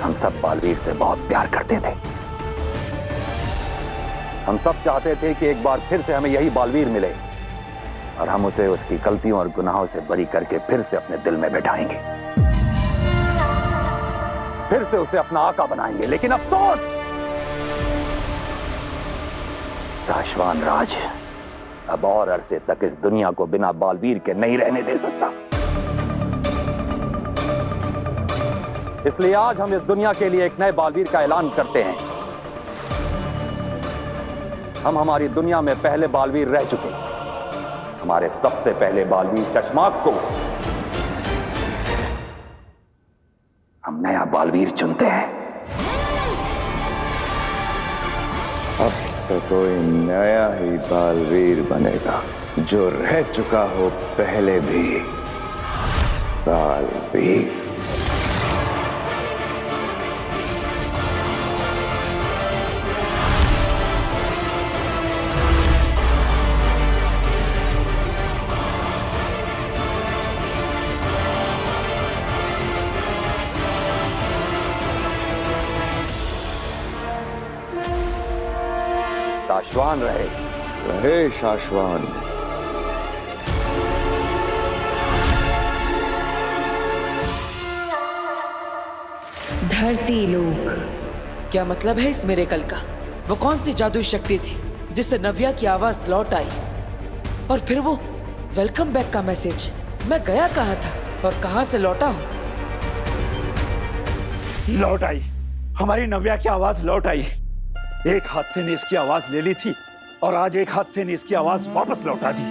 हम सब बालवीर से बहुत प्यार करते थे। हम सब चाहते थे कि एक बार फिर से हमें यही बालवीर मिले और हम उसे उसकी गलतियों और गुनाहों से बरी करके फिर से अपने दिल में बैठाएंगे, फिर से उसे अपना आका बनाएंगे। लेकिन अफसोस, शाश्वान राज अब और अरसे तक इस दुनिया को बिना बालवीर के नहीं रहने दे सकता। इसलिए आज हम इस दुनिया के लिए एक नए बालवीर का ऐलान करते हैं। हम हमारी दुनिया में पहले बालवीर रह चुके, हमारे सबसे पहले बालवीर शशमाक को हम नया बालवीर चुनते हैं। अब तो कोई नया ही बालवीर बनेगा जो रह चुका हो पहले भी बालवीर। शाश्वान रहे शाश्वान। धरती लोक। क्या मतलब है इस मिरेकल का? वो कौन सी जादुई शक्ति थी जिससे नव्या की आवाज लौट आई? और फिर वो वेलकम बैक का मैसेज। मैं गया कहाँ था और कहाँ से लौटा हूँ? लौट आई, हमारी नव्या की आवाज लौट आई। एक हादसे ने इसकी आवाज ले ली थी और आज एक हादसे ने इसकी आवाज वापस लौटा दी।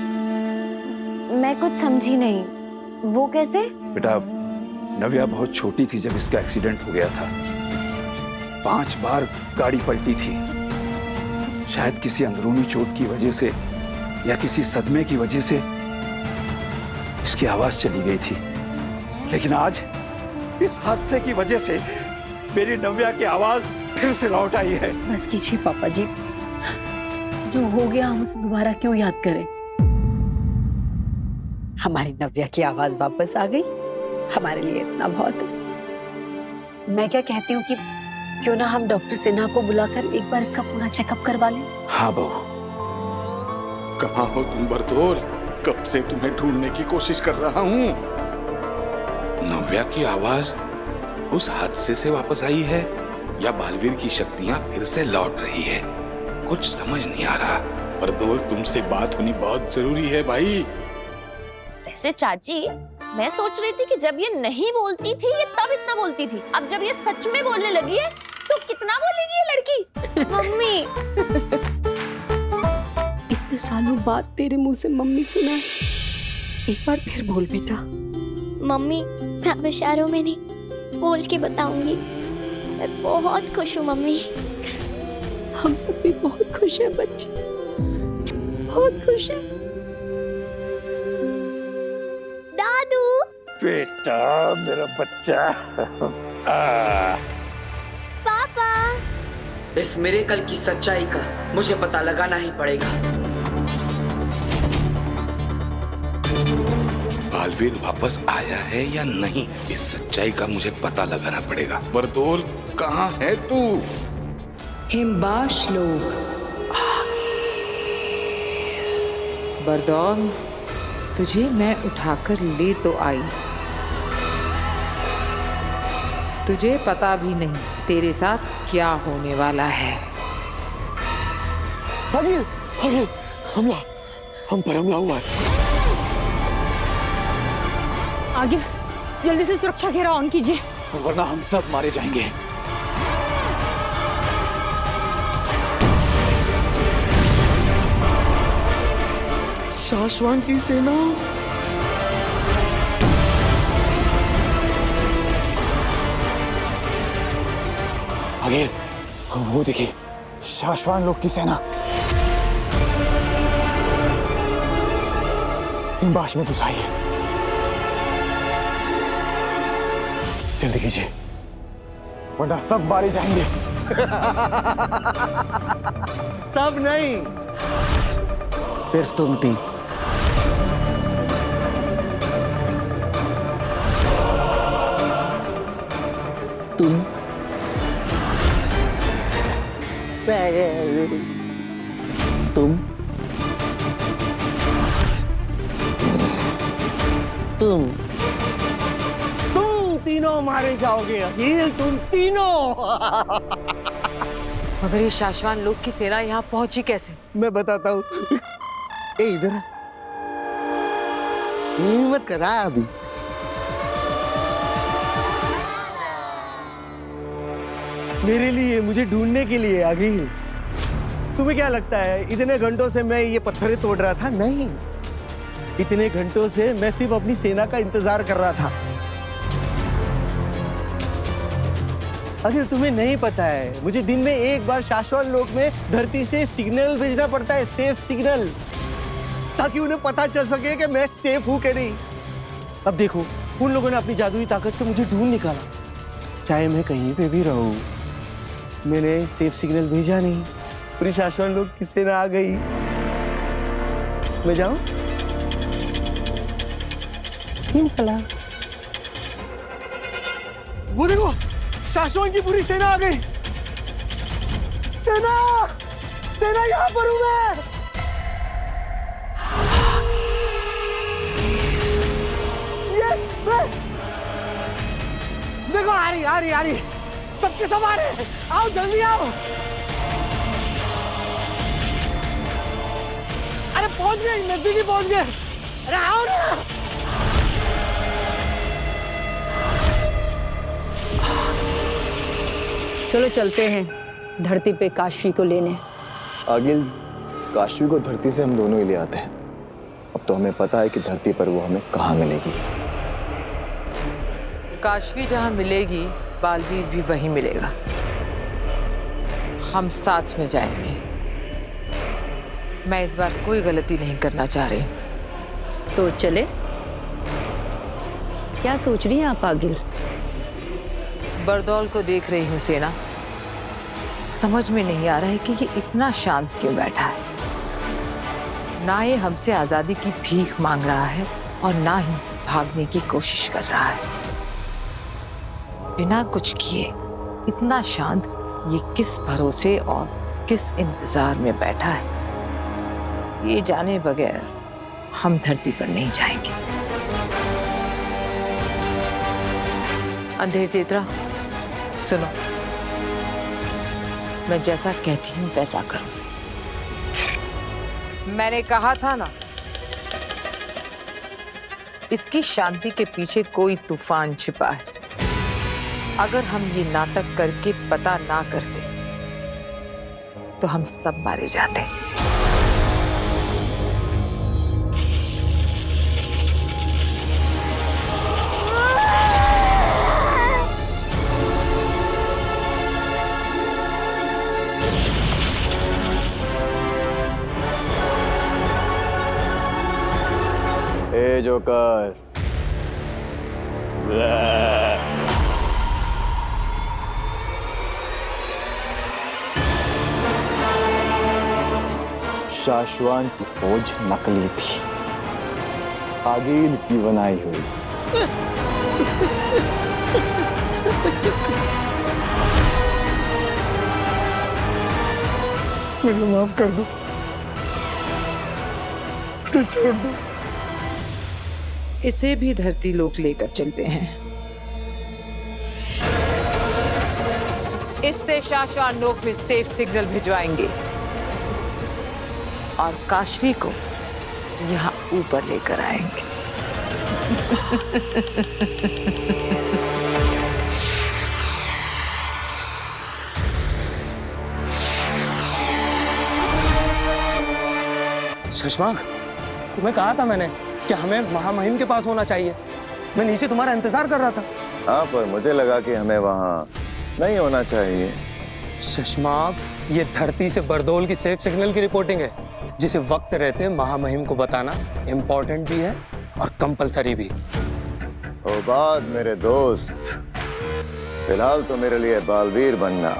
मैं कुछ समझी नहीं। वो कैसे? बेटा, नव्या बहुत छोटी थी जब इसका एक्सीडेंट हो गया था। 5 बार गाड़ी पलटी थी। शायद किसी अंदरूनी चोट की वजह से या किसी सदमे की वजह से इसकी आवाज चली गई थी। लेकिन आज इस हादसे की वजह से मेरी नव्या की आवाज फिर से लौट आई है। बस कीजिए पापा जी, जो हो गया हम उसे दोबारा क्यों याद करें? हमारी नव्या की आवाज वापस आ गई, हमारे लिए इतना बहुत है। मैं क्या कहती हूँ कि क्यों ना हम डॉक्टर सिन्हा को बुलाकर एक बार इसका पूरा चेकअप करवा लें। हाँ बहू, कहाँ हो तुम बरतोल? कब से तुम्हें ढूंढने की कोशिश कर रहा हूं। नव्या की आवाज उस हादसे से वापस आई है या बालवीर की शक्तियां फिर से लौट रही है, कुछ समझ नहीं आ रहा। परदोल, तुमसे बात होनी बहुत जरूरी है भाई। वैसे चाची, मैं सोच रही थी कि जब ये नहीं बोलती थी ये तब इतना बोलती थी, अब जब ये सच में बोलने लगी है तो कितना बोलेगी ये लड़की। मम्मी, इतने सालों बाद तेरे मुंह से मम्मी सुना है, एक बार फिर बोल बेटा। मम्मी, मैं अब इशारों में नहीं बोल के बताऊंगी। मैं बहुत खुश हूँ मम्मी। हम सब भी बहुत खुश हैं बच्चे, बहुत खुश हैं। दादू, बेटा मेरा बच्चा। पापा, इस मिरेकल की सच्चाई का मुझे पता लगाना ही पड़ेगा। बालवीर वापस आया है या नहीं, इस सच्चाई का मुझे पता लगाना पड़ेगा। बरदोल, कहाँ है तू? हिमबाश लोग। बरदौल, तुझे मैं उठाकर ले तो आई, तुझे पता भी नहीं तेरे साथ क्या होने वाला है। अगिल, अगिल, हमला, हम पर हमला हुआ है। आगे जल्दी से सुरक्षा घेरा ऑन कीजिए, वरना हम सब मारे जाएंगे। शाश्वान की सेना। अगिल, वो देखिए, शाश्वान लोग की सेना हिमबाश में घुस आई है। जल्दी कीजिए, वरना सब मारे जाएंगे। सब नहीं, सिर्फ तुम तीन। तुम तुम तुम तीनों मारे जाओगे अखिल, तुम तीनों। मगर ये शाश्वान लोग की सेना यहाँ पहुंची कैसे? मैं बताता हूँ। ए इधर हिम्मत करा अभी। मेरे लिए, मुझे ढूंढने के लिए अखिल। तुम्हें क्या लगता है इतने घंटों से मैं ये पत्थरें तोड़ रहा था? नहीं, इतने घंटों से मैं सिर्फ अपनी सेना का इंतजार कर रहा था। अगर तुम्हें नहीं पता है, मुझे दिन में एक बार शाश्वत लोक में धरती से सिग्नल भेजना पड़ता है, सेफ सिग्नल, ताकि उन्हें पता चल सके कि मैं सेफ हूं कि नहीं। अब देखो, उन लोगों ने अपनी जादुई ताकत से मुझे ढूंढ निकाला। चाहे मैं कहीं पे भी रहूं, मैंने सेफ सिग्नल भेजा नहीं, पूरी शाश्वत लोक की सेना आ गई। मैं जाऊं? सलाम। वो देखो, शाश्वत की पूरी सेना आ गई। सेना, सेना यहाँ पर हूं मैं। ये मैं देखो, आ रही, सबके सब आ रहे हैं। आओ जल्दी आओ। अरे पहुंच गए, नजदीक ही पहुंच गए। अरे आओ ना। चलो चलते हैं धरती पे काशी को लेने। आगिल, काशी को धरती से हम दोनों ही ले आते हैं। अब तो हमें पता है कि धरती पर वो हमें कहाँ मिलेगी। काशवी जहाँ मिलेगी, बालवीर भी वहीं मिलेगा। हम साथ में जाएंगे। मैं इस बार कोई गलती नहीं करना चाह रही। तो चले? क्या सोच रही हैं आप आगिल? बरदौल को देख रही हूँ सेना, समझ में नहीं आ रहा है कि ये इतना शांत क्यों बैठा है। ना ये हमसे आजादी की भीख मांग रहा है और ना ही भागने की कोशिश कर रहा है। बिना कुछ किए इतना शांत ये किस भरोसे और किस इंतजार में बैठा है, ये जाने बगैर हम धरती पर नहीं जाएंगे। अंधेर तेतरा, सुनो, मैं जैसा कहती हूं वैसा करो। मैंने कहा था ना, इसकी शांति के पीछे कोई तूफान छिपा है। अगर हम ये नाटक करके पता ना करते तो हम सब मारे जाते। ए जोकर, शाश्वान की फौज नकली थी, आगील की बनाई हुई। मुझे माफ कर दो, मुझे छोड़ दो। इसे भी धरती लोक लेकर चलते हैं। इससे शाश्वान लोक में सेफ सिग्नल भिजवाएंगे और काशवी को यहाँ ऊपर लेकर आएंगे। शशांक, तुम्हें कहा था मैंने कि हमें महामहिम के पास होना चाहिए। मैं नीचे तुम्हारा इंतजार कर रहा था। हाँ, पर मुझे लगा कि हमें वहाँ नहीं होना चाहिए। शशांक, ये धरती से बरदोल की सेफ सिग्नल की रिपोर्टिंग है, जिसे वक्त रहते महामहिम को बताना इम्पोर्टेंट भी है और कंपलसरी भी। ओ बात मेरे दोस्त, फिलहाल तो मेरे लिए बालवीर बनना,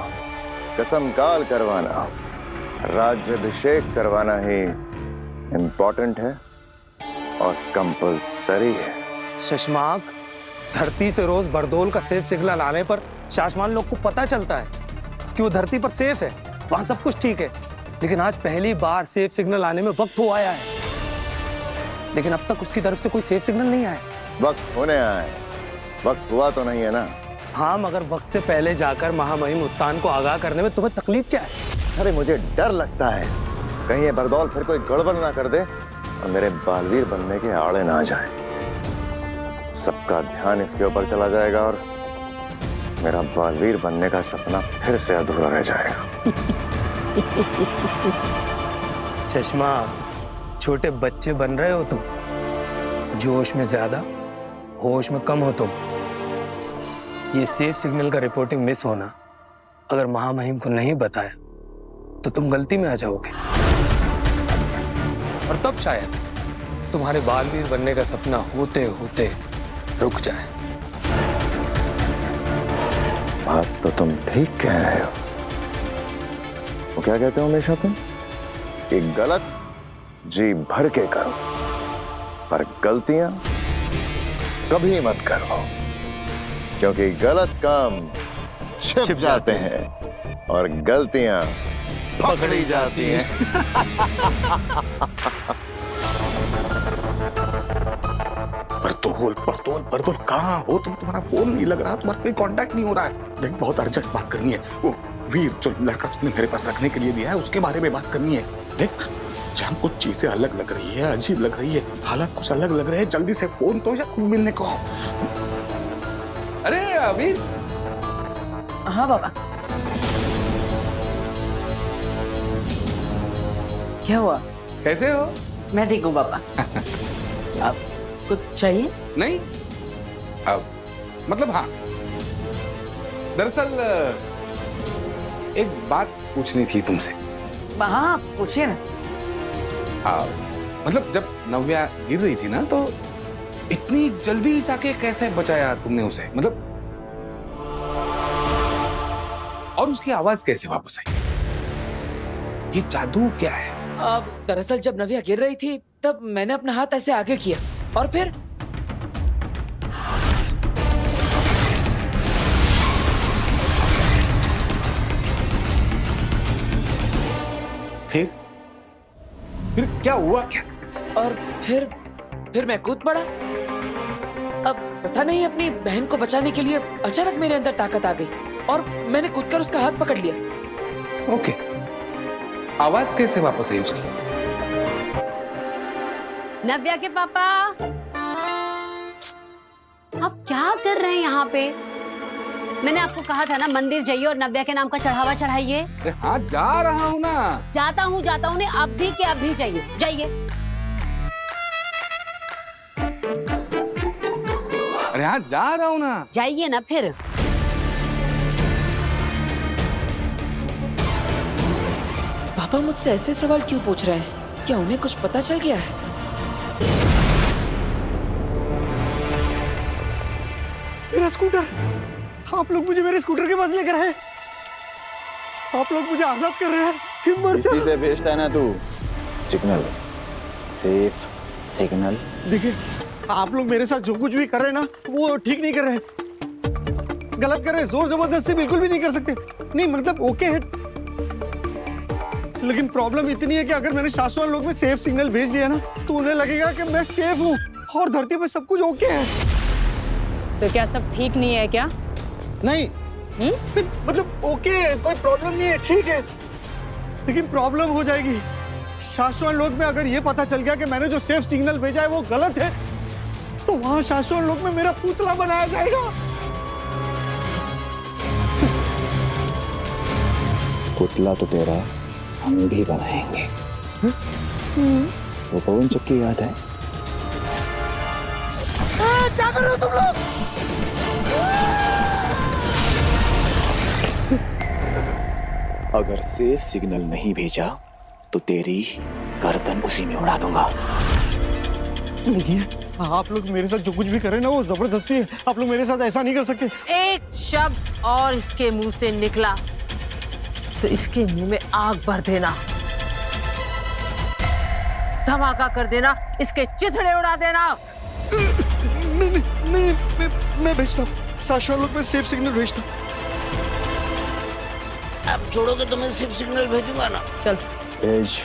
कसम काल करवाना, राज्याभिषेक करवाना ही इम्पोर्टेंट है और कंपलसरी है। शशांक, धरती से रोज बरदोल का सेफ सिग्नल आने पर शाश्वान लोग को पता चलता है कि वो धरती पर सेफ है, वहां सब कुछ ठीक है। लेकिन आज पहली बार सेफ सिग्नल आने में वक्त हो आया है, लेकिन अब तक उसकी तरफ से कोई सेफ सिग्नल नहीं आया। वक्त होने आए, वक्त हुआ तो नहीं है ना। हाँ, मगर वक्त से पहले जाकर महामहिम उत्तान को आगाह करने में तुम्हें तकलीफ क्या है? अरे मुझे डर लगता है कहीं ये बरदौल फिर कोई गड़बड़ ना कर दे और मेरे बालवीर बनने के आड़े ना जाए। सबका ध्यान इसके ऊपर चला जाएगा और मेरा बालवीर बनने का सपना फिर से अधूरा रह जाएगा। शशांक, छोटे बच्चे बन रहे हो तुम, जोश में ज्यादा होश में कम हो तुम। ये सेफ सिग्नल का रिपोर्टिंग मिस होना अगर महामहिम को नहीं बताया तो तुम गलती में आ जाओगे और तब शायद तुम्हारे बालवीर बनने का सपना होते होते रुक जाए। बात तो तुम ठीक कह रहे हो। वो क्या कहते हो हमेशा तुम कि गलत जी भर के करो पर गलतियां कभी मत करो, क्योंकि गलत काम छिप जाते हैं और गलतियां पकड़ी जाती हैं। बरदौल कहाँ हो तुम? तुम्हारा फोन नहीं लग रहा, तुम्हारा कोई कांटेक्ट नहीं हो रहा है। देख, बहुत अर्जेंट बात करनी है। वो वीर जो लड़का तुमने मेरे पास रखने के लिए दिया है उसके बारे में बात करनी है। देख, जहाँ कुछ चीजें अलग लग रही है, अजीब लग रही है, हालात कुछ अलग लग रहे हैं, जल्दी से फोन तो या मिलने को। अरे वीर। हाँ बाबा। क्या हुआ? कैसे हो? मैं ठीक हूँ बाबा। आप कुछ चाहिए? नहीं, अब मतलब हाँ, दरअसल एक बात पूछनी थी तुमसे। हाँ पूछिए ना। मतलब जब नव्या गिर रही थी ना तो इतनी जल्दी जाके कैसे बचाया तुमने उसे? मतलब और उसकी आवाज कैसे वापस आई? ये जादू क्या है? दरअसल जब नव्या गिर रही थी तब मैंने अपना हाथ ऐसे आगे किया और फिर क्या हुआ? क्या और फिर मैं कूद पड़ा। अब पता नहीं अपनी बहन को बचाने के लिए अचानक मेरे अंदर ताकत आ गई और मैंने कूदकर उसका हाथ पकड़ लिया। ओके, आवाज कैसे वापस आई उसकी? नव्या के पापा, आप क्या कर रहे हैं यहाँ पे? मैंने आपको कहा था ना मंदिर जाइए और नव्या के नाम का चढ़ावा चढ़ाइए। हाँ जा रहा हूँ ना। जाता हूँ ने अभी के अभी जाइए, जाइए। अरे हाँ जा रहा हूँ ना। जाइए ना फिर। पापा मुझसे ऐसे सवाल क्यों पूछ रहे हैं? क्या उन्हें कुछ पता चल गया है? मेरा स्कूटर, आप लोग मुझे मेरे स्कूटर के पास लेकर आए। आप लोग मुझे आजाद कर रहे हैं। हिम्मत इसी से भेजता है ना तू सिग्नल, सेफ सिग्नल। देखिए, आप लोग मेरे साथ जो कुछ भी कर रहे हैं ना, वो ठीक नहीं कर रहे हैं, गलत कर रहे हैं। जोर जबरदस्ती बिल्कुल भी नहीं कर सकते। नहीं मतलब ओके है, लेकिन प्रॉब्लम इतनी है कि अगर मैंने शाश्वत लोक में सेफ सिग्नल भेज दिया ना, तो उन्हें लगेगा कि मैं सेफ हूँ और धरती पे सब कुछ ओके है। तो क्या सब ठीक नहीं है क्या? नहीं, मतलब ओके है, कोई प्रॉब्लम नहीं है, ठीक है, लेकिन प्रॉब्लम हो जाएगी। शाश्वत लोक में अगर ये पता चल गया कि मैंने जो सेफ सिग्नल भेजा है वो गलत है, तो वहां शाश्वत लोक में मेरा पुतला बनाया जाएगा। पुतला तो तेरा हम भी बनाएंगे। वो पवन चक्की याद है? क्या कर रहे हो तुम लोग? अगर सेफ सिग्नल नहीं भेजा तो तेरी गर्दन उसी में उड़ा दूंगा। नहीं, आप लोग मेरे साथ जो कुछ भी कर रहे हैं ना, वो जबरदस्ती है। आप लोग मेरे साथ ऐसा नहीं कर सकते। एक शब्द और इसके मुंह से निकला तो इसके मुंह में आग भर देना, धमाका कर देना, इसके चिथड़े उड़ा देना। नहीं, मैं भेजता हूँ। शाश्वत लोक में सेफ सिग्नल भेजता हूँ। आप छोड़ोगे तो मैं सिर्फ सिग्नल भेजूंगा ना। चल भेज।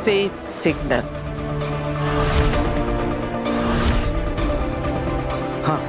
Safe signal. हाँ,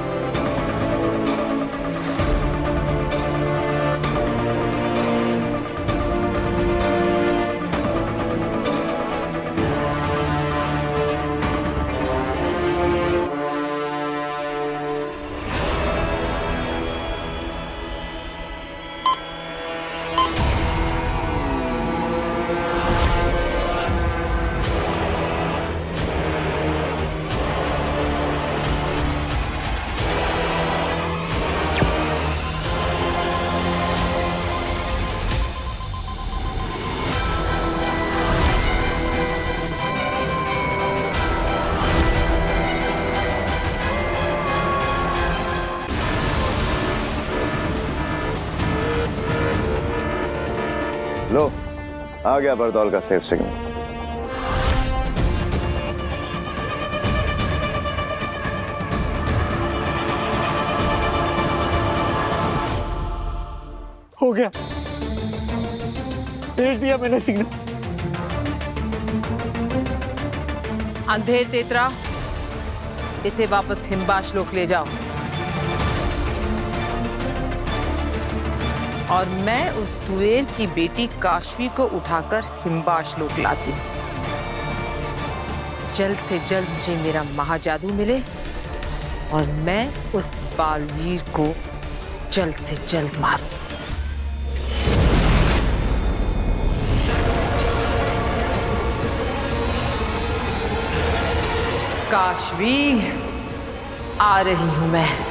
लो, आ गया बरदौल का सेफ सिग्नल। हो गया, भेज दिया मैंने सिग्नल। अंधे तेतरा, इसे वापस हिम्बाश लोक ले जाओ और मैं उस तुएर की बेटी काशवी को उठाकर हिम्बाश लोक लाती। जल्द से जल्द मुझे मेरा महाजादू मिले और मैं उस बालवीर को जल्द से जल्द मारूं। काशवी, आ रही हूं मैं।